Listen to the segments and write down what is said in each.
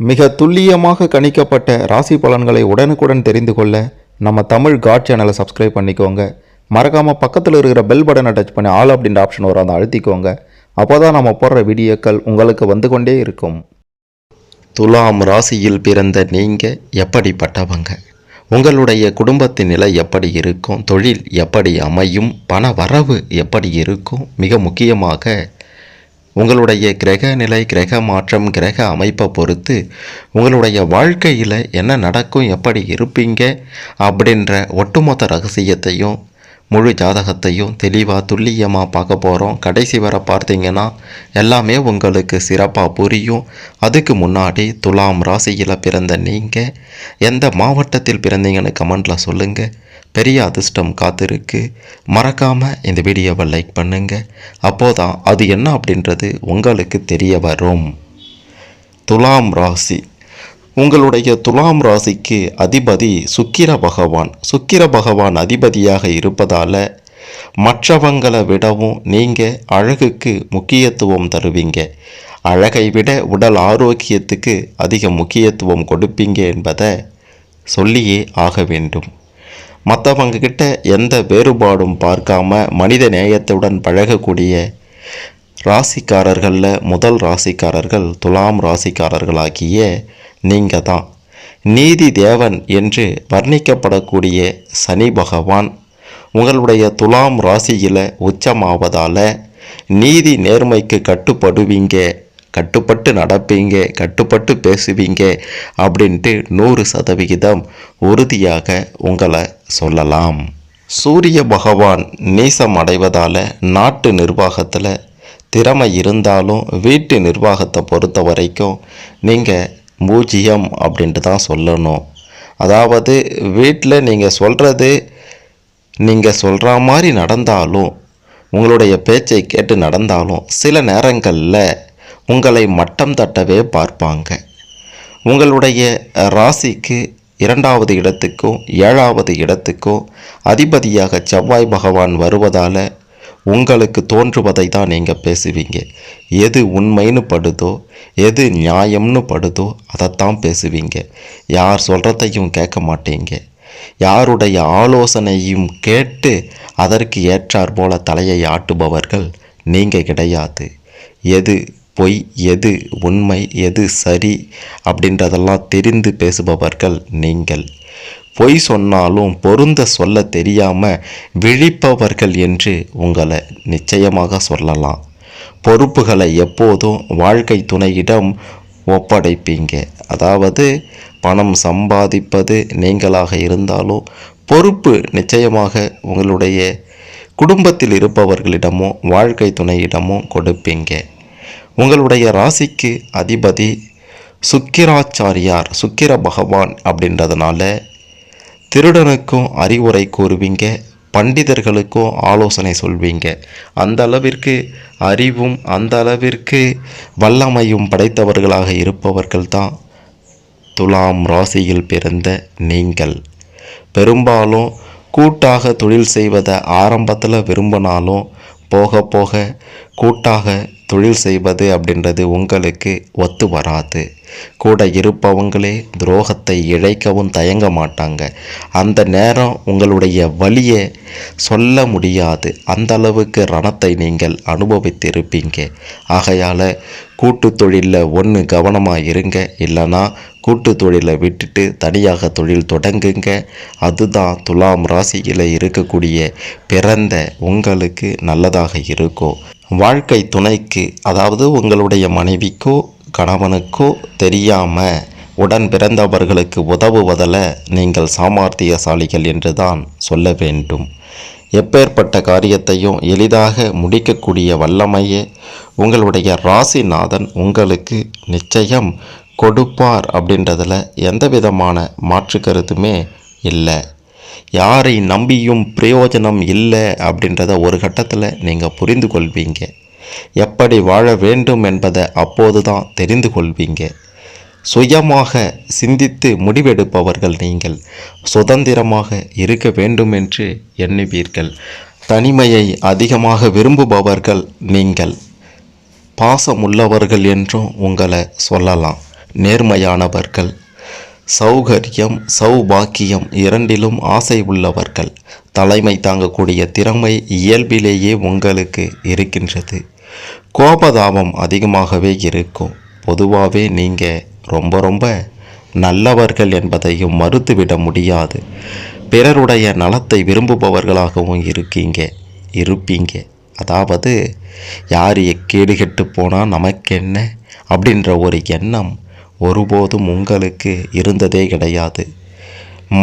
மிக துல்லியமாக கணிக்கப்பட்ட ராசி பலன்களை உடனுக்குடன் தெரிந்து கொள்ள நம்ம தமிழ் காட் சேனலை சப்ஸ்கிரைப் பண்ணிக்கோங்க. மறக்காமல் பக்கத்தில் இருக்கிற பெல் பட்டனை டச் பண்ணி ஆல் அப்படின்ற ஆப்ஷன் வரும், அதை அழுத்திக்கோங்க. அப்போ தான் நம்ம போடுற வீடியோக்கள் உங்களுக்கு வந்து கொண்டே இருக்கும். துலாம் ராசியில் பிறந்த நீங்கள் எப்படிப்பட்டவங்க? உங்களுடைய குடும்பத்தின் நிலை எப்படி இருக்கும்? தொழில் எப்படி அமையும்? பண வரவு எப்படி இருக்கும்? மிக முக்கியமாக உங்களுடைய கிரக நிலை, கிரக மாற்றம், கிரக அமைப்பை பொறுத்து உங்களுடைய வாழ்க்கையில் என்ன நடக்கும், எப்படி இருப்பீங்க அப்படின்ற ஒட்டுமொத்த ரகசியத்தையும் முழு ஜாதகத்தையும் தெளிவாக துல்லியமாக பார்க்க போகிறோம். கடைசி வரை பார்த்தீங்கன்னா எல்லாமே உங்களுக்கு சிறப்பாக புரியும். அதுக்கு முன்னாடி துலாம் ராசியில் பிறந்த நீங்கள் எந்த மாவட்டத்தில் பிறந்தீங்கன்னு கமெண்டில் சொல்லுங்கள். பெரிய அதிர்ஷ்டம் காத்திருக்கு. மறக்காமல் இந்த வீடியோவை லைக் பண்ணுங்கள். அப்போதான் அது என்ன அப்படின்றது உங்களுக்கு தெரிய வரும். துலாம் ராசி, உங்களுடைய துலாம் ராசிக்கு அதிபதி சுக்கிர பகவான். சுக்கிர பகவான் அதிபதியாக இருப்பதால் மற்றவங்களை விடவும் நீங்கள் அழகுக்கு முக்கியத்துவம் தருவீங்க. அழகை விட உடல் ஆரோக்கியத்துக்கு அதிக முக்கியத்துவம் கொடுப்பீங்க என்பதை சொல்லியே ஆக வேண்டும். மற்றவங்க கிட்ட எந்த வேறுபாடும் பார்க்காம மனித நேயத்துடன் பழகக்கூடிய ராசிக்காரர்களில் முதல் ராசிக்காரர்கள் துலாம் ராசிக்காரர்களாகிய நீங்கள் தான். நீதி தேவன் என்று வர்ணிக்கப்படக்கூடிய சனி பகவான் உங்களுடைய துலாம் ராசியில் உச்சமாவதால் நீதி நேர்மைக்கு கட்டுப்படுவீங்க, கட்டுப்பட்டு நடப்பீங்க, கட்டுப்பட்டு பேசுவீங்க அப்படின்ட்டு 100% உறுதியாக உங்களை சொல்லலாம். சூரிய பகவான் நீசம் அடைவதால் நாட்டு நிர்வாகத்தில் திறமை இருந்தாலும் வீட்டு நிர்வாகத்தை பொறுத்த வரைக்கும் நீங்கள் 0 அப்படின்ட்டு தான் சொல்லணும். அதாவது வீட்டில் நீங்கள் சொல்கிற மாதிரி நடந்தாலும், உங்களுடைய பேச்சை கேட்டு நடந்தாலும் சில நேரங்களில் உங்களை மட்டம் தட்டவே பார்ப்பாங்க. உங்களுடைய ராசிக்கு 2வது இடத்துக்கும் 7வது இடத்துக்கும் அதிபதியாக செவ்வாய் பகவான் வருவதால் உங்களுக்கு தோன்றுவதை தான் நீங்கள் பேசுவீங்க. எது உண்மைன்னு படுதோ, எது நியாயம்னு படுதோ அதைத்தான் பேசுவீங்க. யார் சொல்கிறதையும் கேட்க மாட்டீங்க. யாருடைய ஆலோசனையும் கேட்டு அதற்கு ஏற்றார் போல தலையை ஆட்டுபவர்கள் நீங்கள் கிடையாது. எது பொய், எது உண்மை, எது சரி அப்படின்றதெல்லாம் தெரிந்து பேசுபவர்கள் நீங்கள். பொய் சொன்னாலும் பொருந்த சொல்ல தெரியாமல் விழிப்பவர்கள் என்று உங்களை நிச்சயமாக சொல்லலாம். பொறுப்புகளை எப்போதும் வாழ்க்கை துணையிடம் ஒப்படைப்பீங்க. அதாவது பணம் சம்பாதிப்பது நீங்களாக இருந்தாலும் பொறுப்பு நிச்சயமாக உங்களுடைய குடும்பத்தில் இருப்பவர்களிடமோ வாழ்க்கை துணையிடமோ கொடுப்பீங்க. உங்களுடைய ராசிக்கு அதிபதி சுக்கிராச்சாரியார், சுக்கிர பகவான் அப்படின்றதுனால திருடனுக்கும் அறிவுரை கூறுவீங்க, பண்டிதர்களுக்கும் ஆலோசனை சொல்வீங்க. அந்த அளவிற்கு அறிவும் அந்த அளவிற்கு வல்லமையும் படைத்தவர்களாக இருப்பவர்கள் தான் துலாம் ராசியில் பிறந்த நீங்கள். பெரும்பாலும் கூட்டாக தொழில் செய்வதை ஆரம்பத்தில் விரும்பினாலும் போக போக கூட்டாக தொழில் செய்வது அப்படின்றது உங்களுக்கு ஒத்து வராது. கூட இருப்பவங்களே துரோகத்தை இழைக்கவும் தயங்க மாட்டாங்க. அந்த நேரம் உங்களுடைய வலியை சொல்ல முடியாது. அந்த அளவுக்கு ரணத்தை நீங்கள் அனுபவித்திருப்பீங்க. ஆகையால் கூட்டு தொழிலில் ஒன்று கவனமாக இருங்க, இல்லைனா கூட்டு தொழிலை விட்டுட்டு தனியாக தொழில் தொடங்குங்க. அதுதான் துலாம் ராசியில் இருக்கக்கூடிய பிறந்த உங்களுக்கு நல்லதாக இருக்கும். வாழ்க்கை துணைக்கு, அதாவது உங்களுடைய மனைவிக்கோ கணவனுக்கோ தெரியாமல் உடன் பிறந்தவர்களுக்கு உதவுவதில் நீங்கள் சாமர்த்தியசாலிகள் என்று தான் சொல்ல வேண்டும். எப்பேற்பட்ட காரியத்தையும் எளிதாக முடிக்கக்கூடிய வல்லமையே உங்களுடைய ராசிநாதன் உங்களுக்கு நிச்சயம் கொடுப்பார் அப்படின்றதில் எந்த விதமான மாற்று கருத்துமே இல்லை. யாரை நம்பியும் பிரயோஜனம் இல்லை அப்படின்றத ஒரு கட்டத்தில் நீங்கள் புரிந்து கொள்வீங்க. எப்படி வாழ வேண்டும் என்பதை அப்போது தான் தெரிந்து கொள்வீங்க. சுயமாக சிந்தித்து முடிவெடுப்பவர்கள் நீங்கள். சுதந்திரமாக இருக்க வேண்டும் என்று எண்ணுவீர்கள். தனிமையை அதிகமாக விரும்புபவர்கள் நீங்கள். பாசமுள்ளவர்கள் என்றும் உங்களை சொல்லலாம். நேர்மையானவர்கள், சௌகரியம் சௌபாக்கியம் இரண்டிலும் ஆசை உள்ளவர்கள். தலைமை தாங்கக்கூடிய திறமை இயல்பிலேயே உங்களுக்கு இருக்கின்றது. கோபதாபம் அதிகமாகவே இருக்கும். பொதுவாகவே நீங்கள் ரொம்ப நல்லவர்கள் என்பதையும் மறுத்துவிட முடியாது. பிறருடைய நலத்தை விரும்புபவர்களாகவும் இருப்பீங்க. அதாவது யார் கேடுகெட்டு போனால் நமக்கென்ன அப்படின்ற ஒரு எண்ணம் ஒருபோதும் உங்களுக்கு இருந்ததே கிடையாது.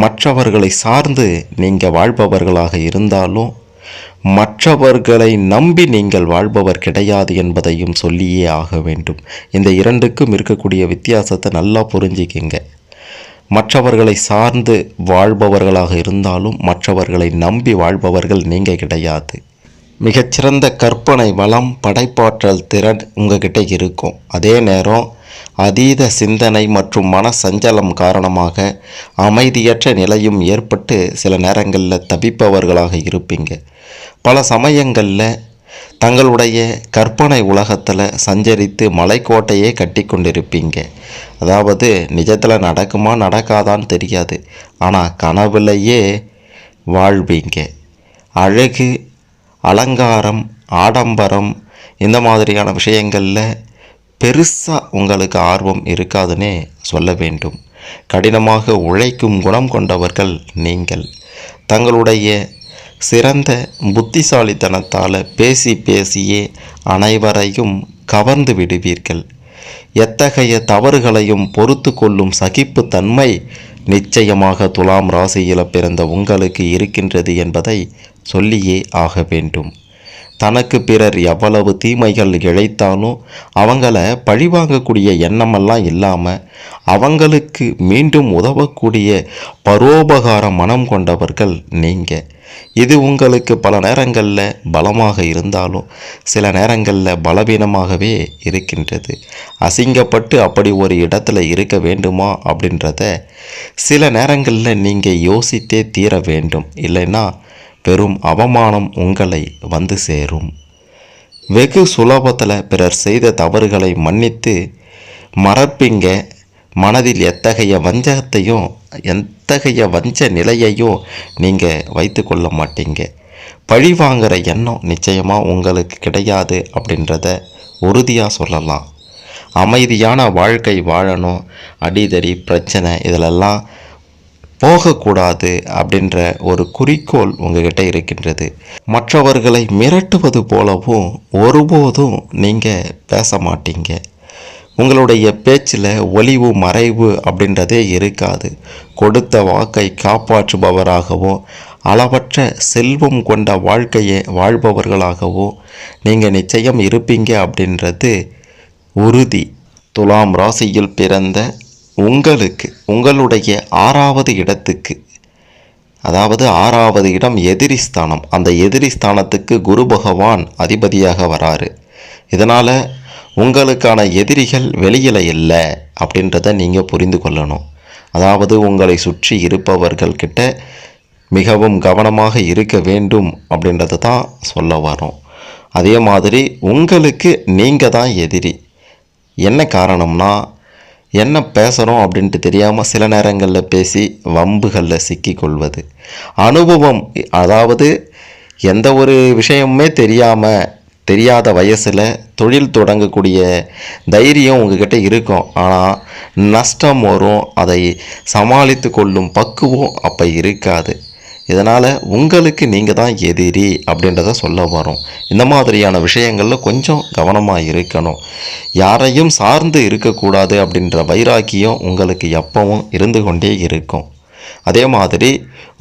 மற்றவர்களை சார்ந்து நீங்கள் வாழ்பவர்களாக இருந்தாலும் மற்றவர்களை நம்பி நீங்கள் வாழ்பவர் கிடையாது என்பதையும் சொல்லியே ஆக வேண்டும். இந்த இரண்டுக்கும் இருக்கக்கூடிய வித்தியாசத்தை நல்லா புரிஞ்சிக்கிங்க. மற்றவர்களை சார்ந்து வாழ்பவர்களாக இருந்தாலும் மற்றவர்களை நம்பி வாழ்பவர்கள் நீங்கள் கிடையாது. மிகச்சிறந்த கற்பனை வளம், படைப்பாற்றல் திறன் உங்ககிட்ட இருக்கும். அதே நேரம் அதீத சிந்தனை மற்றும் மன சஞ்சலம் காரணமாக அமைதியற்ற நிலையும் ஏற்பட்டு சில நேரங்களில் தவிப்பவர்களாக இருப்பீங்க. பல சமயங்களில் தங்களுடைய கற்பனை உலகத்தில் சஞ்சரித்து மலைக்கோட்டையே கட்டி கொண்டிருப்பீங்க. அதாவது நிஜத்தில் நடக்குமா நடக்காதான்னு தெரியாது, ஆனால் கனவுலையே வாழ்வீங்க. அழகு, அலங்காரம், ஆடம்பரம் இந்த மாதிரியான விஷயங்களில் பெருசாக உங்களுக்கு ஆர்வம் இருக்காதுன்னே சொல்ல வேண்டும். கடினமாக உழைக்கும் குணம் கொண்டவர்கள் நீங்கள். தங்களுடைய சிறந்த புத்திசாலித்தனத்தால் பேசியே அனைவரையும் கவர்ந்து விடுவீர்கள். எத்தகைய தவறுகளையும் பொறுத்து கொள்ளும் சகிப்புத்தன்மை நிச்சயமாக துலாம் ராசியில் பிறந்த உங்களுக்கு இருக்கின்றது என்பதை சொல்லியே ஆக வேண்டும். தனக்கு பிறர் எவ்வளவு தீமைகள் இழைத்தாலும் அவங்கள பழிவாங்கக்கூடிய எண்ணமெல்லாம் இல்லாமல் அவங்களுக்கு மீண்டும் உதவக்கூடிய பரோபகார மனம் கொண்டவர்கள் நீங்கள். இது உங்களுக்கு பல நேரங்களில் பலமாக இருந்தாலும் சில நேரங்களில் பலவீனமாகவே இருக்கின்றது. அசிங்கப்பட்டு அப்படி ஒரு இடத்துல இருக்க வேண்டுமா அப்படின்றத சில நேரங்களில் நீங்கள் யோசித்தே தீர வேண்டும். இல்லைன்னா பெரும் அவமானம் உங்களை வந்து சேரும். வெகு சுலபத்தில் பிறர் செய்த தவறுகளை மன்னித்து மறப்பீங்க. மனதில் எத்தகைய வஞ்சகத்தையும் எத்தகைய வஞ்ச நிலையையும் நீங்கள் வைத்து கொள்ள மாட்டீங்க. பழி வாங்குகிற எண்ணம் நிச்சயமாக உங்களுக்கு கிடையாது அப்படின்றத உறுதியாக சொல்லலாம். அமைதியான வாழ்க்கை வாழணும், அடிதடி பிரச்சனை இதிலெல்லாம் போகக்கூடாது அப்படின்ற ஒரு குறிக்கோள் உங்ககிட்ட இருக்கின்றது. மற்றவர்களை மிரட்டுவது போலவும் ஒருபோதும் நீங்கள் பேச மாட்டீங்க. உங்களுடைய பேச்சில் ஒளிவு மறைவு அப்படின்றதே இருக்காது. கொடுத்த வாக்கை காப்பாற்றுபவராகவும் அளவற்ற செல்வம் கொண்ட வாழ்க்கையை வாழ்பவர்களாகவும் நீங்கள் நிச்சயம் இருப்பீங்க அப்படின்றது உறுதி. துலாம் ராசியில் பிறந்த உங்களுக்கு உங்களுடைய 6வது இடத்துக்கு, அதாவது 6வது இடம் எதிரி ஸ்தானம், அந்த எதிரி ஸ்தானத்துக்கு குரு பகவான் அதிபதியாக வராரு. இதனால் உங்களுக்கான எதிரிகள் வெளியில் இல்லை அப்படின்றத நீங்கள் புரிந்து கொள்ளணும். அதாவது உங்களை சுற்றி இருப்பவர்கள்கிட்ட மிகவும் கவனமாக இருக்க வேண்டும் அப்படின்றத தான் சொல்ல வரோம். அதே மாதிரி உங்களுக்கு நீங்கள் தான் எதிரி. என்ன காரணம்னா, என்ன பேசுகிறோம் அப்படின்ட்டு தெரியாமல் சில நேரங்களில் பேசி வம்புகளில் சிக்கிக்கொள்வது. அனுபவம், அதாவது எந்த ஒரு விஷயமுமே தெரியாத வயசில் தொழில் தொடங்கக்கூடிய தைரியம் உங்ககிட்ட இருக்கும். ஆனால் நஷ்டம் வரும், அதை சமாளித்து கொள்ளும் பக்குவம் அப்போ இருக்காது. இதனால் உங்களுக்கு நீங்கள் தான் எதிரி அப்படின்றத சொல்ல வரோம். இந்த மாதிரியான விஷயங்களில் கொஞ்சம் கவனமாக இருக்கணும். யாரையும் சார்ந்து இருக்கக்கூடாது அப்படின்ற வைராக்கியம் உங்களுக்கு எப்பவும் இருந்து கொண்டே இருக்கும். அதே மாதிரி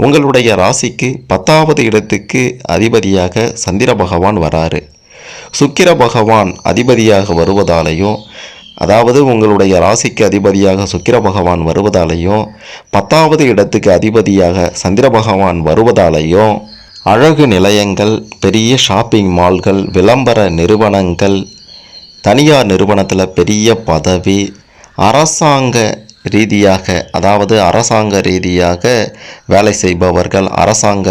உங்களுடைய ராசிக்கு 10வது இடத்துக்கு அதிபதியாக சந்திர பகவான் வராரு. சுக்கிர பகவான் அதிபதியாக வருவதாலையும், அதாவது உங்களுடைய ராசிக்கு அதிபதியாக சுக்கிர பகவான் வருவதாலையும் 10வது இடத்துக்கு அதிபதியாக சந்திர பகவான் வருவதாலையும் அழகு நிலையங்கள், பெரிய ஷாப்பிங் மால்கள், விளம்பர நிறுவனங்கள், தனியார் நிறுவனத்தில் பெரிய பதவி, அரசாங்க ரீதியாக, அதாவது அரசாங்க ரீதியாக வேலை செய்பவர்கள், அரசாங்க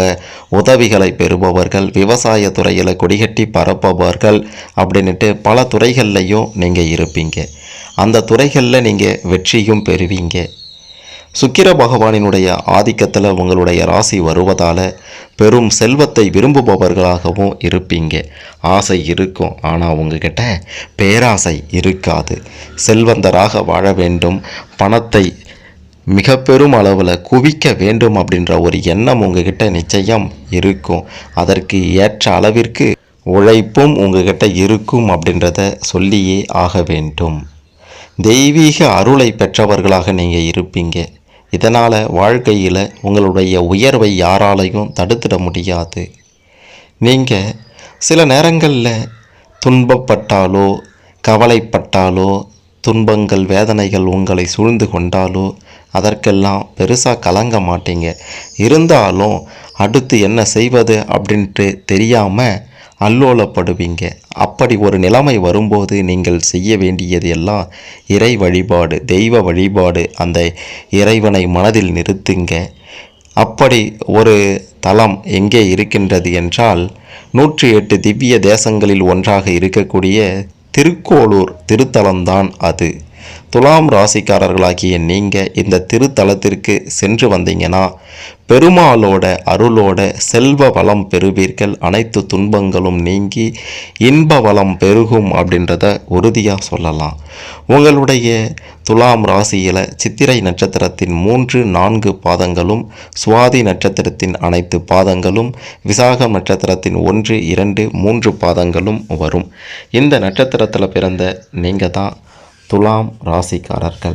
உதவிகளை பெறுபவர்கள், விவசாய துறையில் கொடிகட்டி பரப்பவர்கள் அப்படின்ட்டு பல துறைகள்லையும் நீங்கள் இருப்பீங்க. அந்த துறைகளில் நீங்கள் வெற்றியும் பெறுவீங்க. சுக்கிர பகவானினுடைய ஆதிக்கத்தில் உங்களுடைய ராசி வருவதால் பெரும் செல்வத்தை விரும்புபவர்களாகவும் இருப்பீங்க. ஆசை இருக்கும், ஆனால் உங்ககிட்ட பேராசை இருக்காது. செல்வந்தராக வாழ வேண்டும், பணத்தை மிக பெரும் அளவில் குவிக்க வேண்டும் அப்படின்ற ஒரு எண்ணம் உங்ககிட்ட நிச்சயம் இருக்கும். அதற்கு ஏற்ற அளவிற்கு உழைப்பும் உங்ககிட்ட இருக்கும் அப்படின்றத சொல்லியே ஆக வேண்டும். தெய்வீக அருளை பெற்றவர்களாக நீங்கள் இருப்பீங்க. இதனால் வாழ்க்கையில் உங்களுடைய உயர்வை யாராலையும் தடுத்துட முடியாது. நீங்கள் சில நேரங்களில் துன்பப்பட்டாலோ கவலைப்பட்டாலோ துன்பங்கள் வேதனைகள் உங்களை சூழ்ந்து கொண்டாலோ அதற்கெல்லாம் பெருசாக கலங்க மாட்டீங்க. இருந்தாலும் அடுத்து என்ன செய்வது அப்படின்ட்டு தெரியாமல் அல்லோலப்படுவீங்க. அப்படி ஒரு நிலைமை வரும்போது நீங்கள் செய்ய வேண்டியது எல்லாம் இறை வழிபாடு, தெய்வ வழிபாடு. அந்த இறைவனை மனதில் நிறுத்துங்க. அப்படி ஒரு தலம் எங்கே இருக்கின்றது என்றால் 108 திவ்ய தேசங்களில் ஒன்றாக இருக்கக்கூடிய திருக்கோளூர் திருத்தலம்தான் அது. துலாம் ராசிக்காரர்களாகிய நீங்கள் இந்த திருத்தலத்திற்கு சென்று வந்தீங்கன்னா பெருமாளோட அருளோட செல்வ வளம் பெறுவீர்கள். அனைத்து துன்பங்களும் நீங்கி இன்ப வளம் பெருகும் அப்படின்றத உறுதியாக சொல்லலாம். உங்களுடைய துலாம் ராசியில் சித்திரை நட்சத்திரத்தின் 3, 4 பாதங்களும், சுவாதி நட்சத்திரத்தின் அனைத்து பாதங்களும், விசாகம் நட்சத்திரத்தின் 1, 2, 3 பாதங்களும் வரும். இந்த நட்சத்திரத்தில் பிறந்த நீங்கள் தான் துலாம் ராசிக்காரர்கள்.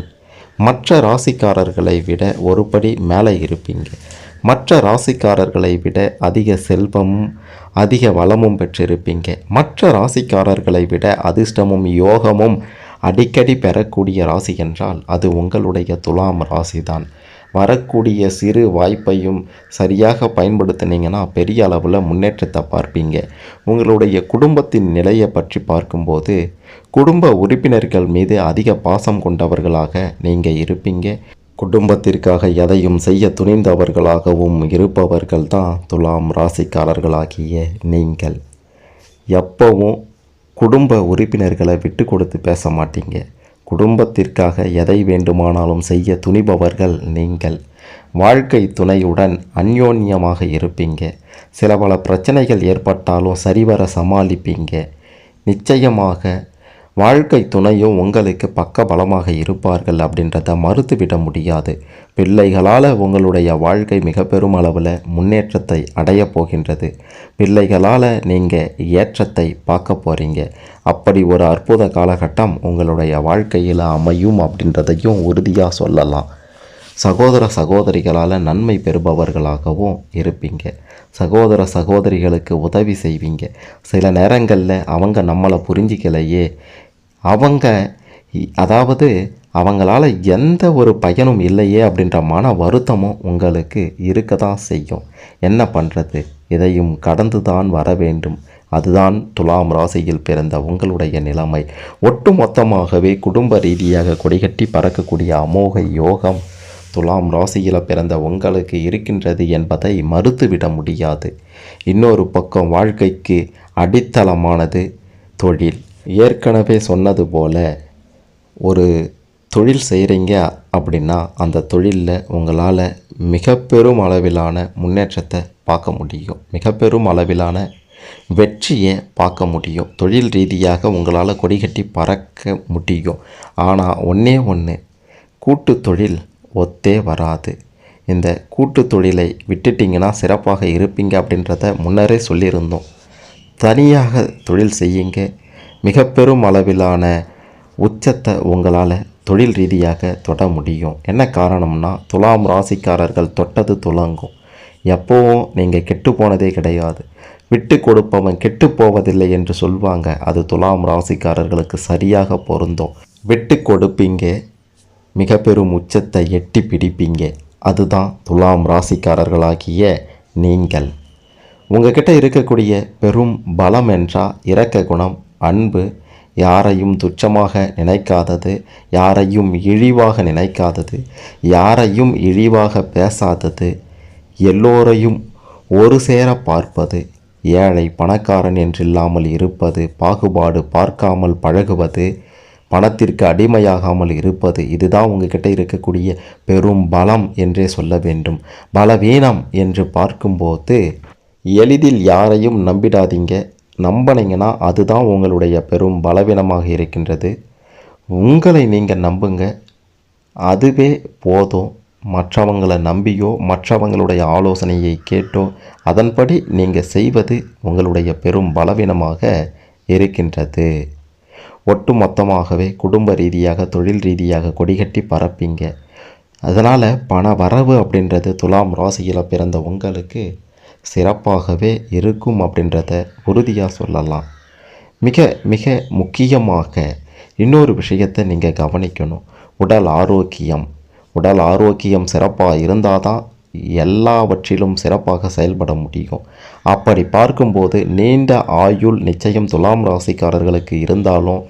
மற்ற ராசிக்காரர்களை விட ஒரு படி மேலே இருப்பீங்க. மற்ற ராசிக்காரர்களை விட அதிக செல்வமும் அதிக வளமும் பெற்றிருப்பீங்க. மற்ற ராசிக்காரர்களை விட அதிர்ஷ்டமும் யோகமும் அடிக்கடி பெறக்கூடிய ராசி என்றால் அது உங்களுடைய துலாம் ராசி தான். வரக்கூடிய சிறு வாய்ப்பையும் சரியாக பயன்படுத்தினீங்கன்னா பெரிய அளவில் முன்னேற்றத்தை பார்ப்பீங்க. உங்களுடைய குடும்பத்தின் நிலையை பற்றி பார்க்கும்போது குடும்ப உறுப்பினர்கள் மீது அதிக பாசம் கொண்டவர்களாக நீங்கள் இருப்பீங்க. குடும்பத்திற்காக எதையும் செய்ய துணிந்தவர்களாகவும் இருப்பவர்கள் தான் துலாம் ராசிக்காரர்களாகிய நீங்கள். எப்பவும் குடும்ப உறுப்பினர்களை விட்டு கொடுத்து பேச மாட்டீங்க. குடும்பத்திற்காக எதை வேண்டுமானாலும் செய்ய துணிபவர்கள் நீங்கள். வாழ்க்கை துணையுடன் அந்யோன்யமாக இருப்பீங்க. சில பல பிரச்சனைகள் ஏற்பட்டாலும் சரிவர சமாளிப்பீங்க. நிச்சயமாக வாழ்க்கை துணையும் உங்களுக்கு பக்க பலமாக இருப்பார்கள் அப்படின்றத மறுத்துவிட முடியாது. பிள்ளைகளால் உங்களுடைய வாழ்க்கை மிக பெரும் அளவில் முன்னேற்றத்தை அடைய போகின்றது. பிள்ளைகளால் நீங்கள் ஏற்றத்தை பார்க்க போகிறீங்க. அப்படி ஒரு அற்புத காலகட்டம் உங்களுடைய வாழ்க்கையில் அமையும் அப்படின்றதையும் உறுதியாக சொல்லலாம். சகோதர சகோதரிகளால் நன்மை பெறுபவர்களாகவும் இருப்பீங்க. சகோதர சகோதரிகளுக்கு உதவி செய்வீங்க. சில நேரங்களில் அவங்க நம்மளை புரிஞ்சிக்கலையே, அவங்களால எந்த ஒரு பயனும் இல்லையே அப்படின்ற மன வருத்தமும் உங்களுக்கு இருக்க தான் செய்யும். என்ன பண்ணுறது, இதையும் கடந்து தான் வர வேண்டும். அதுதான் துலாம் ராசியில் பிறந்த உங்களுடைய நிலைமை. ஒட்டுமொத்தமாகவே குடும்ப ரீதியாக கொடிகட்டி பறக்கக்கூடிய அமோக யோகம் துலாம் ராசியில் பிறந்த உங்களுக்கு இருக்கின்றது என்பதை மறுத்துவிட முடியாது. இன்னொரு பக்கம் வாழ்க்கைக்கு அடித்தளமானது தொழில். ஏற்கனவே சொன்னது போல ஒரு தொழில் செய்கிறீங்க அப்படின்னா அந்த தொழிலில் உங்களால் மிக பெரும் அளவிலான முன்னேற்றத்தை பார்க்க முடியும். மிக பெரும் அளவிலான வெற்றியை பார்க்க முடியும். தொழில் ரீதியாக உங்களால் கொடிகட்டி பறக்க முடியும். ஆனால் ஒன்று கூட்டு தொழில் ஒத்தே வராது. இந்த கூட்டு தொழிலை விட்டுட்டிங்கன்னா சிறப்பாக இருப்பீங்க அப்படின்றத முன்னரே சொல்லியிருந்தோம். தனியாக தொழில் செய்யுங்க. மிக பெரும் அளவிலான உச்சத்தை உங்களால் தொழில் ரீதியாக தொட முடியும். என்ன காரணம்னா துலாம் ராசிக்காரர்கள் தொட்டது துலங்கும். எப்போவும் நீங்கள் கெட்டு போனதே கிடையாது. விட்டு கொடுப்பவன் கெட்டு போவதில்லை என்று சொல்வாங்க. அது துலாம் ராசிக்காரர்களுக்கு சரியாக பொருந்தும். விட்டு கொடுப்பீங்க, மிக பெரும் உச்சத்தை எட்டி பிடிப்பீங்க. அதுதான் துலாம் ராசிக்காரர்களாகிய நீங்கள். உங்ககிட்ட இருக்கக்கூடிய பெரும் பலம் என்றால் இரக்க குணம், அன்பு, யாரையும் துச்சமாக நினைக்காதது, யாரையும் இழிவாக நினைக்காதது, யாரையும் இழிவாக பேசாதது, எல்லோரையும் ஒரு சேர பார்ப்பது, ஏழை பணக்காரன் என்றில்லாமல் இருப்பது, பாகுபாடு பார்க்காமல் பழகுவது, பணத்திற்கு அடிமையாகாமல் இருப்பது, இதுதான் உங்ககிட்ட இருக்கக்கூடிய பெரும் பலம் என்றே சொல்ல வேண்டும். பலவீனம் என்று பார்க்கும்போது எளிதில் யாரையும் நம்பிடாதீங்க. நம்பினீங்கன்னா அதுதான் உங்களுடைய பெரும் பலவீனமாக இருக்கின்றது. உங்களை நீங்கள் நம்புங்க, அதுவே போதும். மற்றவங்களை நம்பியோ மற்றவங்களுடைய ஆலோசனையை கேட்டோ அதன்படி நீங்கள் செய்வது உங்களுடைய பெரும் பலவீனமாக இருக்கின்றது. ஒட்டு மொத்தமாகவே குடும்ப ரீதியாக தொழில் ரீதியாக கொடிகட்டி பரப்பிங்க. அதனால் பண வரவு அப்படின்றது துலாம் ராசியில் பிறந்த உங்களுக்கு சிறப்பாகவே இருக்கும் அப்படின்றத உறுதியாக சொல்லலாம். மிக மிக முக்கியமாக இன்னொரு விஷயத்தை நீங்கள் கவனிக்கணும். உடல் ஆரோக்கியம் சிறப்பாக இருந்தால் தான் எல்லாவற்றிலும் சிறப்பாக செயல்பட முடியும். அப்படி பார்க்கும்போது நீண்ட ஆயுள் நிச்சயம் துலாம் ராசிக்காரர்களுக்கு இருந்தாலும்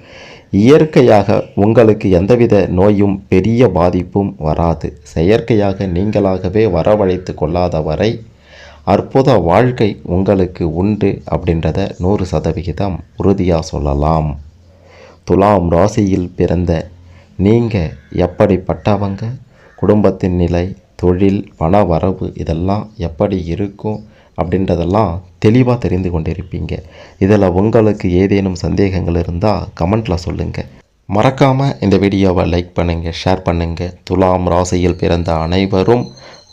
இயற்கையாக உங்களுக்கு எந்தவித நோயும் பெரிய பாதிப்பும் வராது. செயற்கையாக நீங்களாகவே வரவழைத்து கொள்ளாத வரை அற்புத வாழ்க்கை உங்களுக்கு உண்டு அப்படின்றத 100% உறுதியாக சொல்லலாம். துலாம் ராசியில் பிறந்த நீங்கள் எப்படிப்பட்டவங்க, குடும்பத்தின் நிலை, தொழில், பண வரவு இதெல்லாம் எப்படி இருக்கும் அப்படின்றதெல்லாம் தெளிவாக தெரிந்து கொண்டிருப்பீங்க. இதில் உங்களுக்கு ஏதேனும் சந்தேகங்கள் இருந்தால் கமெண்ட்டில் சொல்லுங்கள். மறக்காமல் இந்த வீடியோவை லைக் பண்ணுங்கள், ஷேர் பண்ணுங்கள். துலாம் ராசியில் பிறந்த அனைவரும்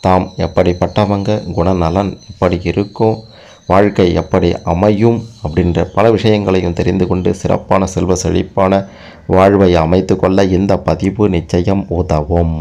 தாம் எப்படிப்பட்டவங்க, குணநலன் எப்படி இருக்கும், வாழ்க்கை எப்படி அமையும் அப்படின்ற பல விஷயங்களையும் தெரிந்து கொண்டு சிறப்பான செல்வ செழிப்பான வாழ்வை அமைத்து கொள்ள இந்த பதிவு நிச்சயம் உதவும்.